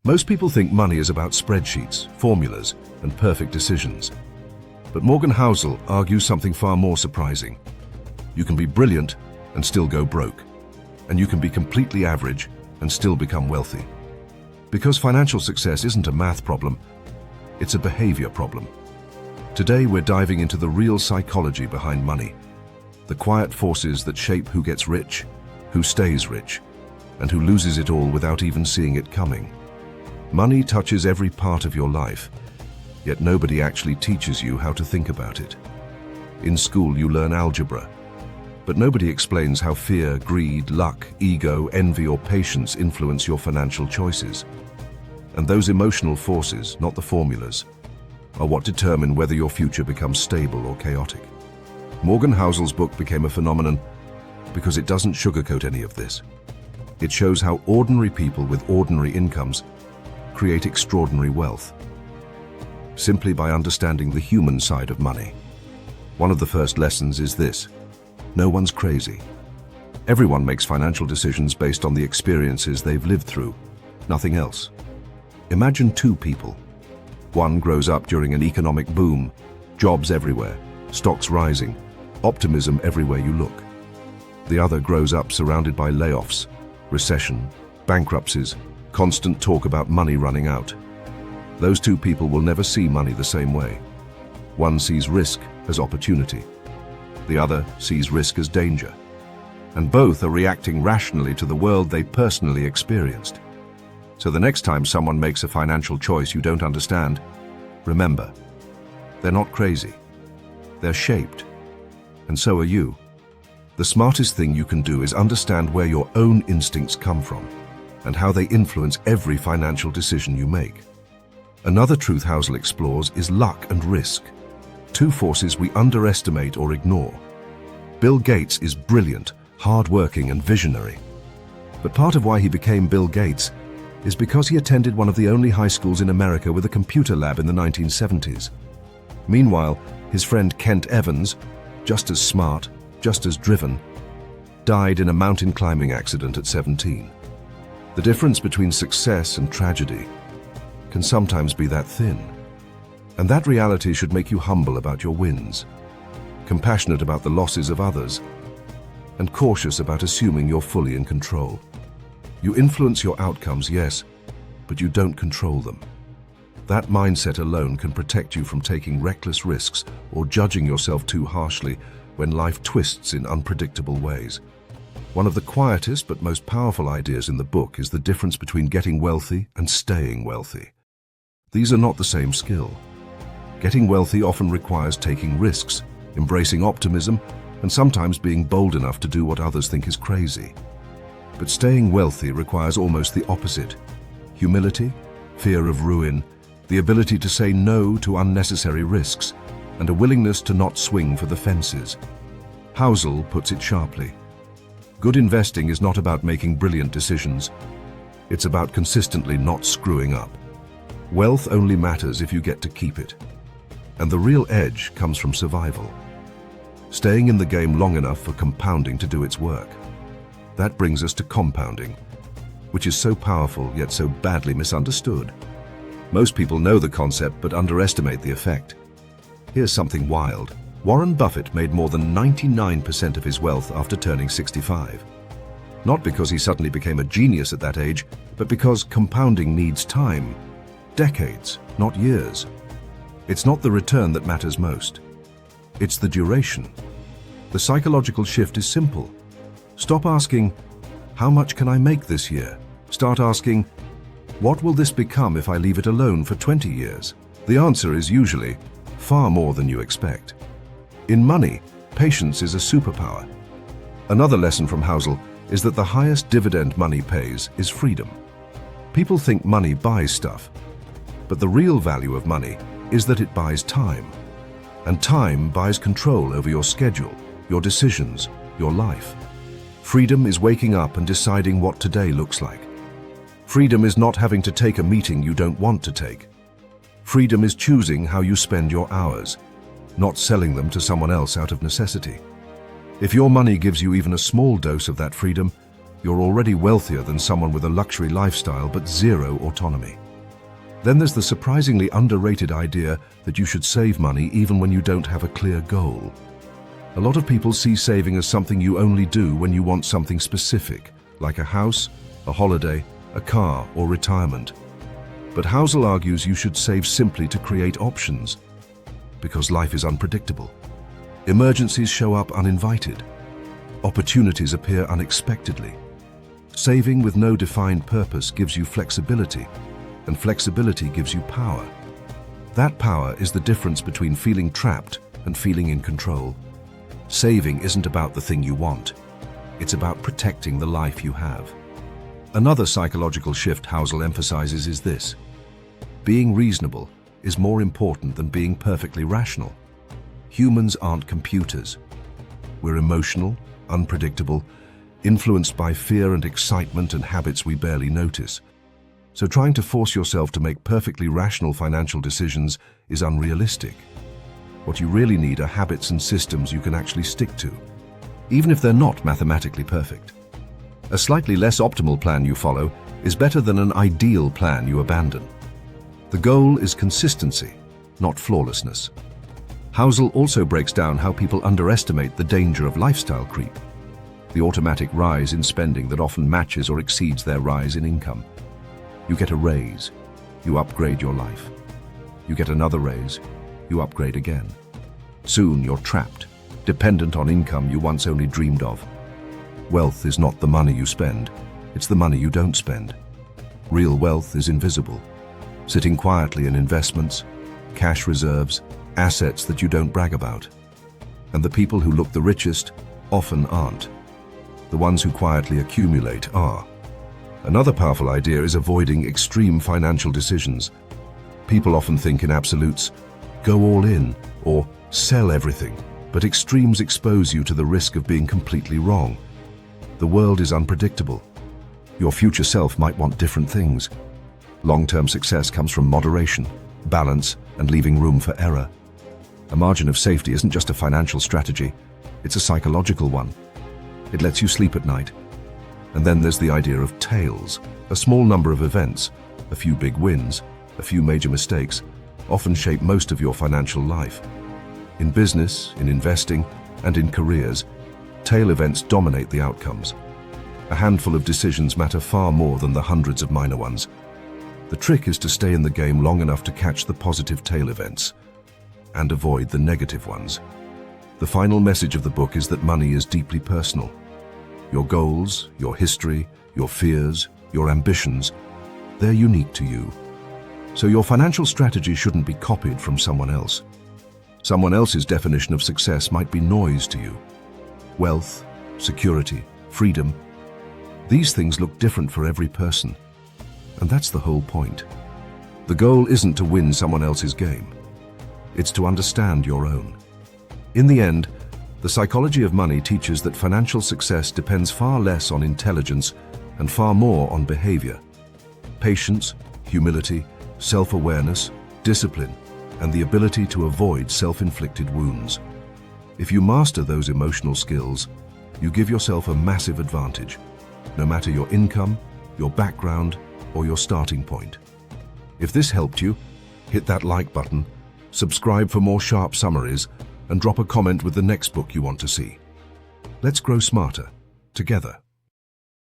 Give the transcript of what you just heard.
Most people think money is about spreadsheets, formulas, and perfect decisions. But Morgan Housel argues something far more surprising. You can be brilliant and still go broke. And you can be completely average and still become wealthy. Because financial success isn't a math problem, it's a behavior problem. Today we're diving into the real psychology behind money, the quiet forces that shape who gets rich, who stays rich, and who loses it all without even seeing it coming. Money touches every part of your life, yet nobody actually teaches you how to think about it. In school you learn algebra, but nobody explains how fear, greed, luck, ego, envy, or patience influence your financial choices. And those emotional forces, not the formulas, are what determine whether your future becomes stable or chaotic. Morgan Housel's book became a phenomenon because it doesn't sugarcoat any of this. It shows how ordinary people with ordinary incomes create extraordinary wealth, simply by understanding the human side of money. One of the first lessons is this: no one's crazy. Everyone makes financial decisions based on the experiences they've lived through, nothing else. Imagine two people. One grows up during an economic boom, jobs everywhere, stocks rising, optimism everywhere you look. The other grows up surrounded by layoffs, recession, bankruptcies, constant talk about money running out. Those two people will never see money the same way. One sees risk as opportunity. The other sees risk as danger. And both are reacting rationally to the world they personally experienced. So the next time someone makes a financial choice you don't understand, remember, they're not crazy. They're shaped. And so are you. The smartest thing you can do is understand where your own instincts come from and how they influence every financial decision you make. Another truth Housel explores is luck and risk, two forces we underestimate or ignore. Bill Gates is brilliant, hard-working, and visionary. But part of why he became Bill Gates is because he attended one of the only high schools in America with a computer lab in the 1970s. Meanwhile, his friend Kent Evans, just as smart, just as driven, died in a mountain climbing accident at 17. The difference between success and tragedy can sometimes be that thin. And that reality should make you humble about your wins, compassionate about the losses of others, and cautious about assuming you're fully in control. You influence your outcomes, yes, but you don't control them. That mindset alone can protect you from taking reckless risks or judging yourself too harshly when life twists in unpredictable ways. One of the quietest but most powerful ideas in the book is the difference between getting wealthy and staying wealthy. These are not the same skill. Getting wealthy often requires taking risks, embracing optimism, and sometimes being bold enough to do what others think is crazy. But staying wealthy requires almost the opposite: humility, fear of ruin, the ability to say no to unnecessary risks, and a willingness to not swing for the fences. Housel puts it sharply: good investing is not about making brilliant decisions. It's about consistently not screwing up. Wealth only matters if you get to keep it. And the real edge comes from survival. Staying in the game long enough for compounding to do its work. That brings us to compounding, which is so powerful yet so badly misunderstood. Most people know the concept but underestimate the effect. Here's something wild. Warren Buffett made more than 99% of his wealth after turning 65. Not because he suddenly became a genius at that age, but because compounding needs time. Decades, not years. It's not the return that matters most. It's the duration. The psychological shift is simple. Stop asking, how much can I make this year? Start asking, what will this become if I leave it alone for 20 years? The answer is usually far more than you expect. In money, patience is a superpower. Another lesson from Housel is that the highest dividend money pays is freedom. People think money buys stuff, but the real value of money is that it buys time. And time buys control over your schedule, your decisions, your life. Freedom is waking up and deciding what today looks like. Freedom is not having to take a meeting you don't want to take. Freedom is choosing how you spend your hours, not selling them to someone else out of necessity. If your money gives you even a small dose of that freedom, You're already wealthier than someone with a luxury lifestyle but zero autonomy. Then there's the surprisingly underrated idea that you should save money even when you don't have a clear goal. A lot of people see saving as something you only do when you want something specific, like a house, a holiday, a car, or retirement. But Housel argues you should save simply to create options, because life is unpredictable. Emergencies show up uninvited. Opportunities appear unexpectedly. Saving with no defined purpose gives you flexibility, and flexibility gives you power. That power is the difference between feeling trapped and feeling in control. Saving isn't about the thing you want. It's about protecting the life you have. Another psychological shift Housel emphasizes is this: being reasonable is more important than being perfectly rational. Humans aren't computers. We're emotional, unpredictable, influenced by fear and excitement and habits we barely notice. So trying to force yourself to make perfectly rational financial decisions is unrealistic. What you really need are habits and systems you can actually stick to, even if they're not mathematically perfect. A slightly less optimal plan you follow is better than an ideal plan you abandon. The goal is consistency, not flawlessness. Housel also breaks down how people underestimate the danger of lifestyle creep, the automatic rise in spending that often matches or exceeds their rise in income. You get a raise, you upgrade your life. You get another raise, you upgrade again. Soon you're trapped, dependent on income you once only dreamed of. Wealth is not the money you spend, it's the money you don't spend. Real wealth is invisible, sitting quietly in investments, cash reserves, assets that you don't brag about. And the people who look the richest often aren't. The ones who quietly accumulate are. Another powerful idea is avoiding extreme financial decisions. People often think in absolutes: go all in or sell everything, but extremes expose you to the risk of being completely wrong. The world is unpredictable. Your future self might want different things. Long-term success comes from moderation, balance, and leaving room for error. A margin of safety isn't just a financial strategy, it's a psychological one. It lets you sleep at night. And then there's the idea of tails, a small number of events, a few big wins, a few major mistakes, often shape most of your financial life. In business, in investing, and in careers, tail events dominate the outcomes. A handful of decisions matter far more than the hundreds of minor ones. The trick is to stay in the game long enough to catch the positive tail events and avoid the negative ones. The final message of the book is that money is deeply personal. Your goals, your history, your fears, your ambitions, they're unique to you. So your financial strategy shouldn't be copied from someone else. Someone else's definition of success might be noise to you. Wealth, security, freedom, these things look different for every person. And that's the whole point. The goal isn't to win someone else's game. It's to understand your own. In the end, the psychology of money teaches that financial success depends far less on intelligence and far more on behavior. Patience, humility, self-awareness, discipline, and the ability to avoid self-inflicted wounds. If you master those emotional skills, you give yourself a massive advantage, no matter your income, your background, or your starting point. If this helped you, hit that like button, subscribe for more sharp summaries, and drop a comment with the next book you want to see. Let's grow smarter, together.